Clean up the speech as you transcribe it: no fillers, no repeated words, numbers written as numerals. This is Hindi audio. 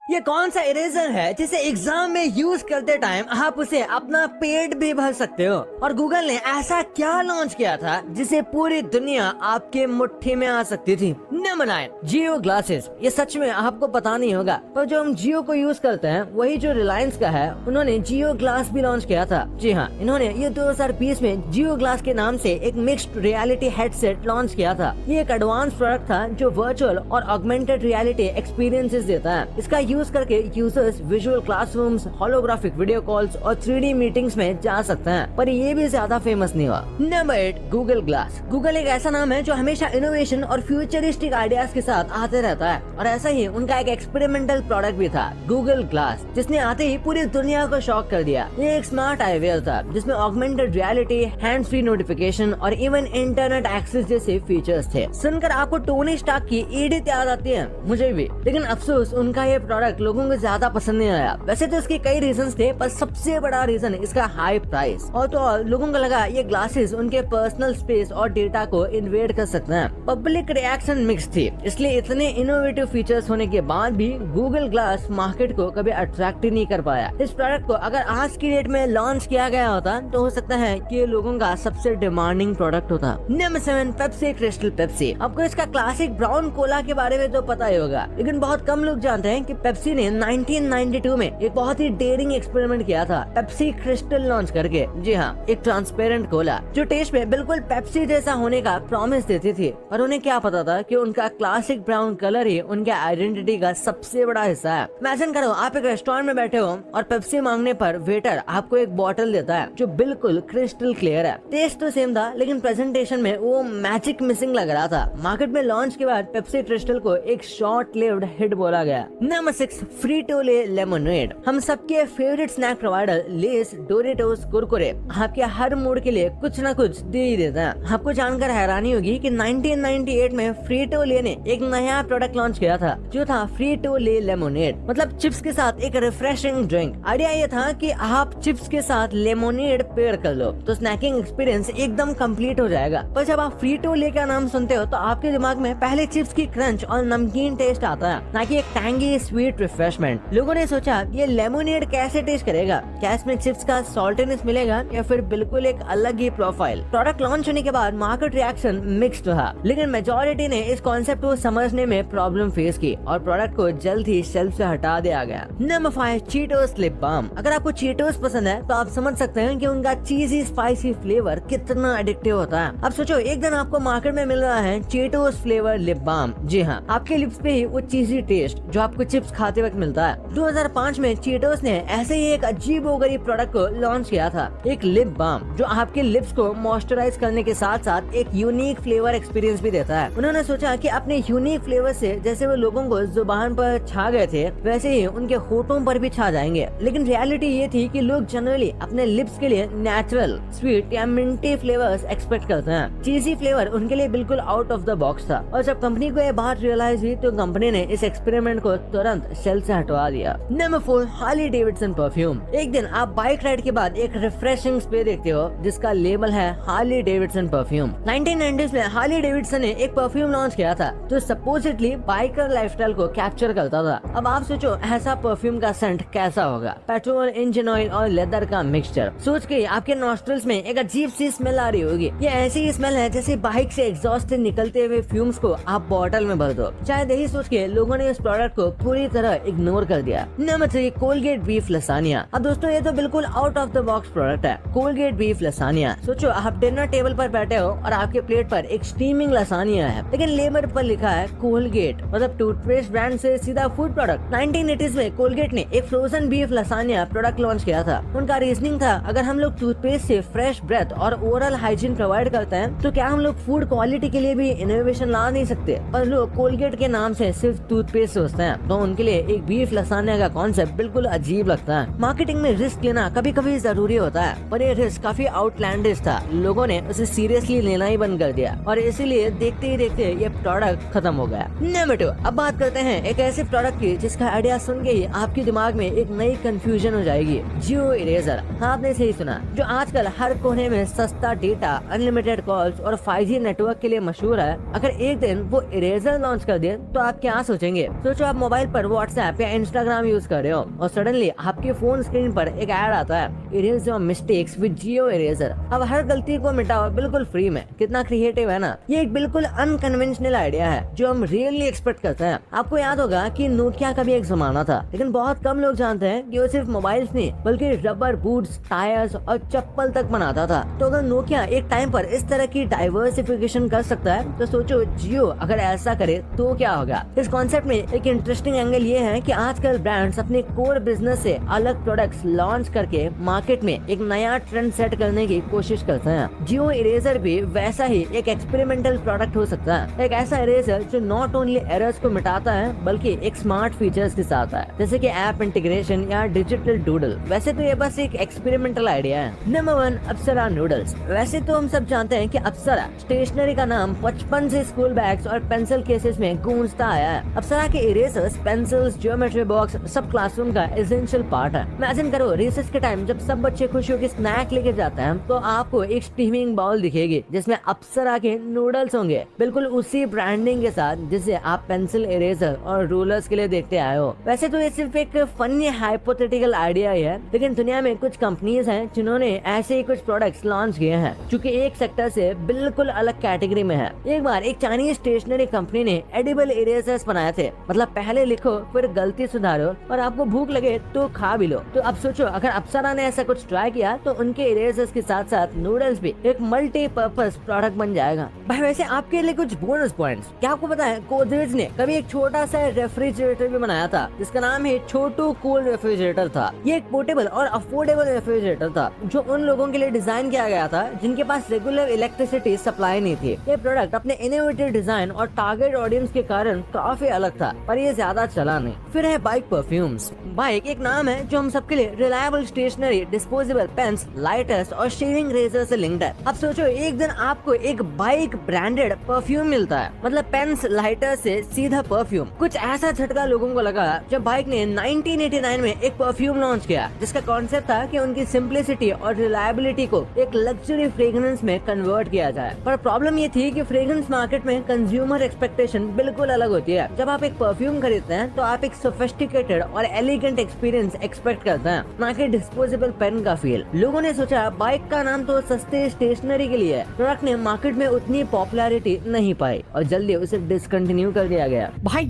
ये कौन सा इरेजर है जिसे एग्जाम में यूज करते टाइम आप उसे अपना पेट भी भर सकते हो? और गूगल ने ऐसा क्या लॉन्च किया था जिसे पूरी दुनिया आपके मुट्ठी में आ सकती थी? नंबर 9, जियो ग्लासेस। ये सच में आपको पता नहीं होगा, पर जो हम जियो को यूज करते हैं वही जो रिलायंस का है, उन्होंने जियो ग्लास भी लॉन्च किया था। जी हाँ, इन्होंने ये 2020 में जियो ग्लास के नाम से एक मिक्स्ड रियलिटी हेडसेट लॉन्च किया था। ये एक एडवांस प्रोडक्ट था जो वर्चुअल और ऑगमेंटेड रियलिटी एक्सपीरियंसेस देता है। इसका यूज करके users visual classrooms, holographic video calls और 3D मीटिंग्स में जा सकते हैं। पर ये भी ज्यादा फेमस नहीं हुआ। Number 8, Google glass. गूगल एक ऐसा नाम है जो हमेशा इनोवेशन और फ्यूचरिस्टिक आइडियाज के साथ आते रहता है, और ऐसा ही उनका एक एक्सपेरिमेंटल प्रोडक्ट भी था, गूगल ग्लास, जिसने आते ही पूरी दुनिया को शॉक कर दिया। ये एक स्मार्ट आईवेयर था जिसमें augmented reality, hand free notification और इवन इंटरनेट एक्सेस जैसे फीचर्स थे। सुनकर आपको टोनी स्टार्क की एडिट याद आती है, मुझे भी, लेकिन अफसोस उनका ये प्रोडक्ट लोगों को ज्यादा पसंद नहीं आया। वैसे तो इसके कई रीजंस थे, पर सबसे बड़ा रीजन इसका हाई प्राइस। और तो और लोगों को लगा ये ग्लासेस उनके पर्सनल स्पेस और डेटा को इन्वेड कर सकते हैं। पब्लिक रिएक्शन मिक्स थी, इसलिए इतने इनोवेटिव फीचर्स होने के बाद भी गूगल ग्लास मार्केट को कभी अट्रैक्ट ही नहीं कर पाया। इस प्रोडक्ट को अगर आज की डेट में लॉन्च किया गया होता तो हो सकता है कि ये लोगों का सबसे डिमांडिंग प्रोडक्ट होता। Number 7, Pepsi crystal Pepsi. आपको इसका क्लासिक ब्राउन कोला के बारे में तो पता ही होगा, लेकिन बहुत कम लोग जानते हैं कि पेप्सी ने 1992 में एक बहुत ही डेयरिंग एक्सपेरिमेंट किया था, पेप्सी क्रिस्टल लॉन्च करके। जी हाँ, एक ट्रांसपेरेंट कोला जो टेस्ट में बिल्कुल पेप्सी जैसा होने का प्रॉमिस देती थी। पर उन्हें क्या पता था कि उनका क्लासिक ब्राउन कलर ही उनके आइडेंटिटी का सबसे बड़ा हिस्सा है। इमेजिन करो आप एक रेस्टोरेंट में बैठे हो और पेप्सी मांगने पर वेटर आपको एक बॉटल देता है जो बिल्कुल क्रिस्टल क्लियर है। टेस्ट तो सेम था, लेकिन प्रेजेंटेशन में वो मैजिक मिसिंग लग रहा था। मार्केट में लॉन्च के बाद पेप्सी क्रिस्टल को एक शॉर्ट लिव्ड हिट बोला गया। Number 6, Frito Lay lemonade. हम सबके favourite snack provider Lay's, Doritos, Kurkure आपके हर मूड के लिए कुछ न कुछ दे ही देता है। आपको जानकर हैरानी होगी कि 1998 में फ्रीटो-ले ने एक नया प्रोडक्ट लॉन्च किया था जो था फ्रीटो-ले लेमोनेड, मतलब चिप्स के साथ एक रिफ्रेशिंग ड्रिंक। आइडिया ये था कि आप चिप्स के साथ लेमोनेड पेयर कर लो तो स्नैकिंग एक्सपीरियंस एकदम कंप्लीट हो जाएगा। पर जब आप फ्रीटो-ले का नाम सुनते हो तो आपके दिमाग में पहले चिप्स की क्रंच और नमकीन टेस्ट आता है, ना कि एक टैंगी स्वीट रिफ्रेशमेंट। लोगों ने सोचा ये लेमोनेड कैसे टेस्ट करेगा, क्या इसमें चिप्स का सॉल्टीनेस मिलेगा या फिर बिल्कुल एक अलग ही प्रोफाइल। प्रोडक्ट लॉन्च होने के बाद मार्केट रिएक्शन मिक्स्ड रहा, लेकिन मेजॉरिटी ने इस कॉन्सेप्ट को समझने में प्रॉब्लम फेस की और प्रोडक्ट को जल्द ही शेल्फ से हटा दिया गया। Number 5, Cheetos lip balm. अगर आपको चीटोस पसंद है तो आप समझ सकते हैं कि उनका चीजी स्पाइसी फ्लेवर कितना एडिक्टिव होता है। अब सोचो एक दिन आपको मार्केट में मिल रहा है चीटोस फ्लेवर लिप बाम। जी हाँ, आपके लिप्स पे ही वो चीजी टेस्ट जो आपको चिप्स खाते वक्त मिलता है। 2005 में चीटोस ने ऐसे ही एक अजीबोगरीब प्रोडक्ट को लॉन्च किया था, एक लिप बाम जो आपके लिप्स को मॉइस्चराइज करने के साथ साथ एक यूनिक फ्लेवर एक्सपीरियंस भी देता है। उन्होंने सोचा कि अपने यूनिक फ्लेवर से जैसे वो लोगों को जुबान पर छा गए थे, वैसे ही उनके होठों पर भी छा जाएंगे। लेकिन रियलिटी ये थी कि लोग जनरली अपने लिप्स के लिए नेचुरल, स्वीट या मिंटी फ्लेवर्स एक्सपेक्ट करते हैं। चीजी फ्लेवर उनके लिए बिल्कुल आउट ऑफ द बॉक्स था, और जब कंपनी को ये बात रियलाइज हुई तो कंपनी ने इस एक्सपेरिमेंट को तुरंत शेल्फ से हटवा दिया। Number 4, Harley Davidson perfume. एक दिन आप बाइक राइड के बाद एक रिफ्रेशिंग स्प्रे देखते हो जिसका लेबल है हार्ली डेविडसन परफ्यूम। 1990s में हार्ली डेविडसन ने एक परफ्यूम लॉन्च किया था जो सपोजिटली बाइकर लाइफस्टाइल को कैप्चर करता था। अब आप सोचो ऐसा परफ्यूम का सेंट कैसा होगा, पेट्रोल, इंजन ऑयल और लेदर का मिक्सचर। सोच के आपके नॉस्ट्रल्स में एक अजीब सी स्मेल आ रही होगी। ये ऐसी स्मेल है जैसे बाइक से एग्जॉस्ट से निकलते हुए फ्यूम्स को आप बॉटल में भर दो। शायद यही सोच के लोगों ने इस प्रोडक्ट को पूरी तरह इग्नोर कर दिया। Number 3, Colgate beef lasagna. अब दोस्तों ये तो बिल्कुल out of the box product है, कोलगेट बीफ लसानिया। सोचो आप डिनर टेबल पर बैठे हो और आपके प्लेट पर एक स्टीमिंग लसानिया है, लेकिन लेबल पर लिखा है कोलगेट, मतलब टूथपेस्ट ब्रांड से सीधा फूड प्रोडक्ट। 1980s में कोलगेट ने एक फ्रोजन बीफ लसानिया प्रोडक्ट लॉन्च किया था। उनका रीजनिंग था अगर हम लोग टूथपेस्ट से फ्रेश ब्रेथ और ओरल हाइजीन प्रोवाइड करते हैं तो क्या हम लोग फूड क्वालिटी के लिए भी इनोवेशन ला नहीं सकते। पर लोग कोलगेट के नाम से सिर्फ टूथपेस्ट सोचते हैं, तो उनके लिए एक बीफ लसानिया का कॉन्सेप्ट बिल्कुल अजीब लगता है। मार्केटिंग में रिस्क लेना कभी कभी जरूरी होता है, पर ये रिस्क काफी आउटलैंडिश था। लोगों ने उसे सीरियसली लेना ही बंद कर दिया और इसीलिए देखते ही देखते ये प्रोडक्ट खत्म हो गया। नंबर 2, अब बात करते हैं एक ऐसे प्रोडक्ट की जिसका आइडिया सुन के ही आपके दिमाग में एक नई कंफ्यूजन हो जाएगी, जियो इरेजर। हाँ, आपने सही सुना, जो आजकल हर कोने में सस्ता डेटा, अनलिमिटेड कॉल्स और 5G नेटवर्क के लिए मशहूर है। अगर एक दिन वो इरेजर लॉन्च कर दे तो आप क्या सोचेंगे? सोचो आप मोबाइल पर व्हाट्सएप या इंस्टाग्राम यूज कर रहे हो और सडनली आपके फोन स्क्रीन पर एक ऐड आता है, erase your mistakes with Jio eraser. अब हर गलती को मिटाओ बिल्कुल फ्री में। कितना क्रिएटिव है ना। ये एक बिल्कुल अनकन्वेंशनल आइडिया है जो हम रियली एक्सपेक्ट करते हैं। आपको याद होगा कि नोकिया का भी एक जमाना था, लेकिन बहुत कम लोग जानते हैं कि वो सिर्फ मोबाइल्स नहीं बल्कि रबर बूट्स, टायर्स और चप्पल तक बनाता था। तो अगर नोकिया एक टाइम पर इस तरह की डाइवर्सिफिकेशन कर सकता है तो सोचो जियो अगर ऐसा करे तो क्या होगा। इस कॉन्सेप्ट में एक इंटरेस्टिंग एंगल ये है कि आजकल ब्रांड्स अपने कोर बिजनेस से अलग प्रोडक्ट्स लॉन्च करके मार्केट में एक नया ट्रेंड सेट करने की कोशिश करते हैं। जियो इरेजर भी वैसा ही एक एक्सपेरिमेंटल प्रोडक्ट हो सकता है, एक ऐसा इरेजर जो नॉट ओनली एरर्स को मिटाता है बल्कि एक स्मार्ट फीचर्स के साथ है, जैसे कि ऐप इंटीग्रेशन या डिजिटल डूडल। वैसे तो ये बस एक एक्सपेरिमेंटल आइडिया है। नंबर 1, अप्सरा नूडल्स। वैसे तो हम सब जानते हैं कि अप्सरा स्टेशनरी का नाम बचपन से स्कूल बैग्स और पेंसिल केसेस में गूंजता आया है। अप्सरा के इरेजर्स, पेंसिल्स, ज्योमेट्री बॉक्स सब क्लासरूम का एसेंशियल पार्ट है। इमेजिन करो रिसेस के टाइम जब सब बच्चे खुशी होकर स्नैक लेके जाते हैं तो आपको एक स्टीमिंग बाउल दिखेगी जिसमें अप्सरा के नूडल्स होंगे, बिल्कुल उसी ब्रांडिंग के साथ जिसे आप पेंसिल, इरेजर और रूलर्स के लिए देखते आए हो। वैसे तो ये सिर्फ एक फनी हाइपोथेटिकल आइडिया ही है, लेकिन दुनिया में कुछ कंपनीज हैं जिन्होंने ऐसे ही कुछ प्रोडक्ट्स लॉन्च किए हैं क्योंकि एक सेक्टर से बिल्कुल अलग कैटेगरी में है। एक बार एक चाइनीज स्टेशनरी कंपनी ने एडिबल इरेजर्स बनाए थे, मतलब पहले लिखो फिर गलती सुधारो और आपको भूख लगे तो खा भी लो। तो अब सोचो अगर अप्सरा ने ऐसा कुछ ट्राई किया तो उनके इरेजर्स के साथ साथ नूडल्स भी एक मल्टीपर्पज प्रोडक्ट बन जाएगा। भाई वैसे आपके लिए कुछ बोनस पॉइंट्स। क्या आपको पता है गोदरेज ने कभी एक छोटा सा रेफ्रिजरेटर भी बनाया था जिसका नाम है छोटू कूल रेफ्रिजरेटर था। ये एक पोर्टेबल और अफोर्डेबल रेफ्रिजरेटर था जो उन लोगों के लिए डिजाइन किया गया था जिनके पास रेगुलर इलेक्ट्रिसिटी सप्लाई नहीं थी। ये प्रोडक्ट अपने इनोवेटिव डिजाइन और टारगेट ऑडियंस के कारण काफी अलग था, पर ये ज्यादा चला नहीं। फिर है बाइक परफ्यूम्स। बाइक एक नाम है जो हम सबके लिए reliable stationery, disposable pens, lighters और शेविंग रेजर से लिंक्ड है। अब सोचो एक दिन आपको एक बाइक ब्रांडेड परफ्यूम मिलता है, मतलब पेन्स, लाइटर से सीधा परफ्यूम। कुछ ऐसा झटका लोगों को लगा जब बाइक ने 1989 में एक परफ्यूम लॉन्च किया जिसका कॉन्सेप्ट था कि उनकी सिंप्लिसिटी और रिलायबिलिटी को एक लग्जरी फ्रेग्रेंस में कन्वर्ट किया जाए। पर प्रॉब्लम ये थी कि फ्रेग्रेंस मार्केट में कंज्यूमर एक्सपेक्टेशन बिल्कुल अलग होती है। जब आप एक परफ्यूम खरीदते हैं तो आप एक सोफिस्टिकेटेड और एलिगेंट एक्सपीरियंस एक्सपेक्ट करते हैं, ना कि डिस्पोजेबल पेन का फील। लोगों ने सोचा बाइक का नाम तो सस्ते स्टेशनरी के लिए है। प्रोडक्ट ने मार्केट में उतनी पॉपुलैरिटी नहीं पाई और जल्दी उसे डिसकंटिन्यू कर दिया गया। भाई